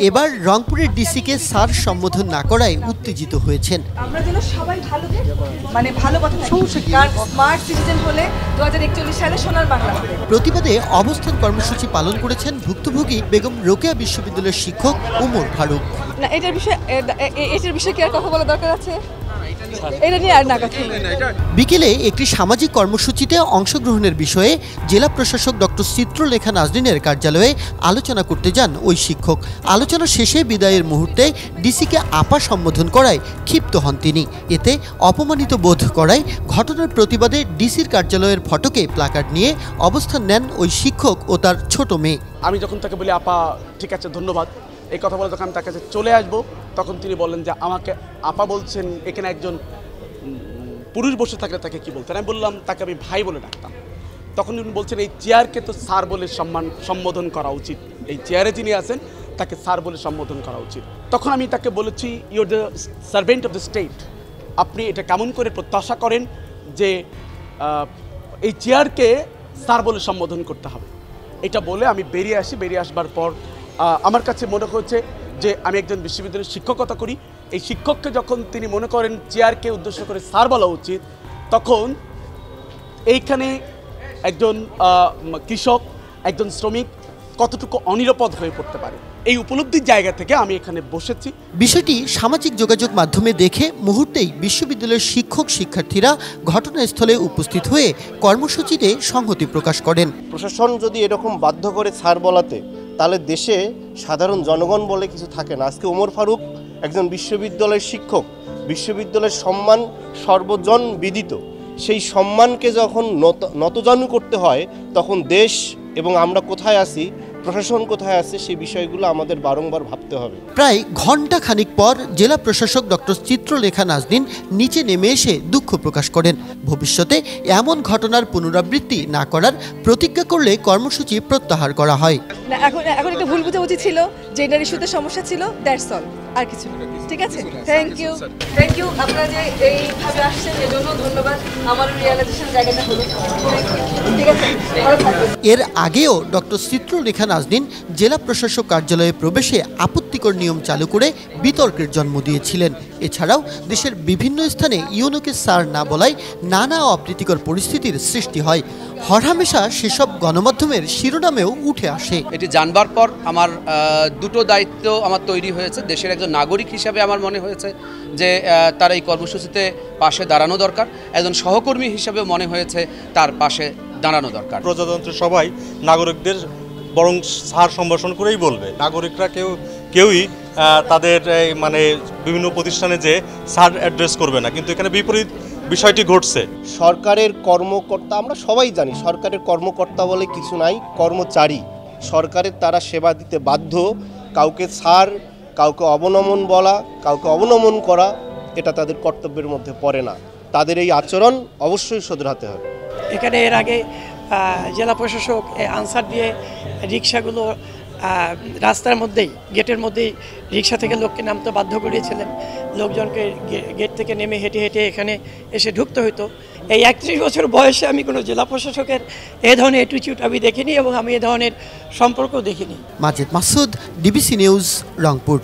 এবার রংপুরের ডিসিকে স্যার সম্বোধন না করায় উত্তেজিত হয়েছেন। আমরা যেন সবাই ভালো মানে ভালো কথা স্মার্ট সিটিজেন হলে 2041 সালে সোনার বাংলা হবে। প্রতিবাদে অবস্থান কর্মসূচি পালন করেছেন ভুক্তভোগী বেগম রোকেয়া বিশ্ববিদ্যালয়ের শিক্ষক ওমর ফারুক। না এটার বিষয়ে কি আর কথা বলা দরকার আছে? এটা নিয়ে আর না কথা। বিকেলে একটি সামাজিক কর্মসূচিতে অংশগ্রহণের বিষয়ে জেলা প্রশাসক ডক্টর চিত্রলেখা নাজনীনের কার্যালয়ে আলোচনা করতে যান ওই শিক্ষক। আলোচনা শেষে বিদায়ের মুহূর্তে ডিসিকে আপা সম্বোধন করায় ক্ষিপ্ত হন তিনি। এতে অপমানিত বোধ করায় ঘটনার প্রতিবাদে ডিসির কার্যালয়ের ফটকে প্লাকার্ড নিয়ে অবস্থান নেন ওই শিক্ষক ও তার ছোট মেয়ে। আমি যখন তাকে বলি আপা ঠিক আছে ধন্যবাদ, এই কথা বলে যখন আমি তার কাছে চলে আসবো তখন তিনি বললেন যে আমাকে আপা বলছেন, এখানে একজন পুরুষ বসে থাকলে তাকে কি বলতেন? আমি বললাম তাকে আমি ভাই বলে ডাকতাম। তখন উনি বলছেন এই চেয়ারকে তো স্যার বলে সম্বোধন করা উচিত, এই চেয়ারে যিনি আছেন তাকে স্যার বলে সম্বোধন করা উচিত। তখন আমি তাকে বলেছি you're the servant of the state, আপনি এটা কেমন করে প্রত্যাশা করেন যে এই চেয়ারকে স্যার বলে সম্বোধন করতে হবে? এটা বলে আমি বেরিয়ে আসি। বেরিয়ে আসবার পর আমার কাছে মনে হয়েছে যে আমি একজন বিশ্ববিদ্যালয়ের শিক্ষকতা করি, এই শিক্ষককে যখন তিনি মনে করেন চেয়ারকে উদ্দেশ্য করে স্যার বলা উচিত, তখন এইখানে একজন কৃষক, একজন শ্রমিক কতটুকু অনিরাপদ হয়ে পড়তে পারে, এই উপলব্ধির জায়গা থেকে আমি এখানে বসেছি। বিষয়টি সামাজিক যোগাযোগ মাধ্যমে দেখে মুহূর্তেই বিশ্ববিদ্যালয়ের শিক্ষক শিক্ষার্থীরা ঘটনাস্থলে উপস্থিত হয়ে কর্মসূচিতে সংহতি প্রকাশ করেন। প্রশাসন যদি এরকম বাধ্য করে স্যার বলাতে, তাহলে দেশে সাধারণ জনগণ বলে কিছু থাকে না। আজকে ওমর ফারুক একজন বিশ্ববিদ্যালয়ের শিক্ষক, বিশ্ববিদ্যালয়ের সম্মান সর্বজন বিদিত। সেই সম্মানকে যখন নতজানু করতে হয়, তখন দেশ এবং আমরা কোথায় আছি, প্রশাসন কোথায় আছে, সেই বিষয়গুলো আমাদের বারংবার ভাবতে হবে। প্রায় ঘণ্টা খানিক পর জেলা প্রশাসক ডক্টর চিত্রলেখা নাজনীন নিচে নেমে এসে দুঃখ প্রকাশ করেন। ভবিষ্যতে এমন ঘটনার পুনরাবৃত্তি না করার প্রতিজ্ঞা করলে কর্মসূচি প্রত্যাহার করা হয়। এখন একটা ভুল বোঝাবুঝি ছিল, জেন্ডার ইস্যুতে সমস্যা ছিল, দ্যাটস অল, আর কিছু না। ঠিক আছে, থ্যাংক ইউ আপনারা যে এইভাবে আসছেন এজন্য ধন্যবাদ। আমার রিয়েলাইজেশন জায়গাটা হলো ঠিক আছে। এর আগেও ডক্টর চিত্রলেখা নাজনীন জেলা প্রশাসক কার্যালয়ে প্রবেশে আপত্তিকর নিয়ম চালু করে বিতর্কের জন্ম দিয়েছিলেন। এছাড়াও দেশের বিভিন্ন স্থানে ইউনুকে স্যার না বলায় নানা অপ্রীতিকর পরিস্থিতির সৃষ্টি হয়। হরহামেশা সেসব গণমাধ্যমের শিরোনামেও উঠে আসে। এটি জানবার পর আমার দুটো দায়িত্ব আমার তৈরি হয়েছে। দেশের একজন নাগরিক হিসাবে আমার মনে হয়েছে যে তার এই কর্মসূচিতে পাশে দাঁড়ানো দরকার। একজন সহকর্মী হিসাবে মনে হয়েছে তার পাশে দাঁড়ানো দরকার। প্রজাতন্ত্রের সবাই নাগরিকদের বরং স্যার সম্ভাষণ করেই বলবে। নাগরিকরা কেউই তাদের মানে বিভিন্ন প্রতিষ্ঠানে যে স্যার অ্যাড্রেস করবে না, কিন্তু এখানে বিপরীত বিষয়টি ঘটছে। সরকারের কর্মকর্তা, আমরা সবাই জানি সরকারের কর্মকর্তা বলে কিছু নাই, কর্মচারী। সরকারের তারা সেবা দিতে বাধ্য। কাউকে স্যার, কাউকে অবনমন বলা, কাউকে অবনমন করা, এটা তাদের কর্তব্যের মধ্যে পড়ে না। তাদের এই আচরণ অবশ্যই শোধরাতে হবে। এখানে এর আগে জেলা প্রশাসক আনসার দিয়ে রিক্সাগুলো রাস্তার মধ্যেই, গেটের মধ্যেই রিক্সা থেকে লোককে নামতে বাধ্য করিয়েছিলেন। লোকজনকে গেট থেকে নেমে হেঁটে হেঁটে এখানে এসে ঢুকতে হতো। এই 31 বছর বয়সে আমি কোনো জেলা প্রশাসকের এ ধরনের অ্যাটিটিউড আমি দেখিনি এবং আমি এ ধরনের সম্পর্কও দেখিনি। Majed Masud, DBC news, Rangpur.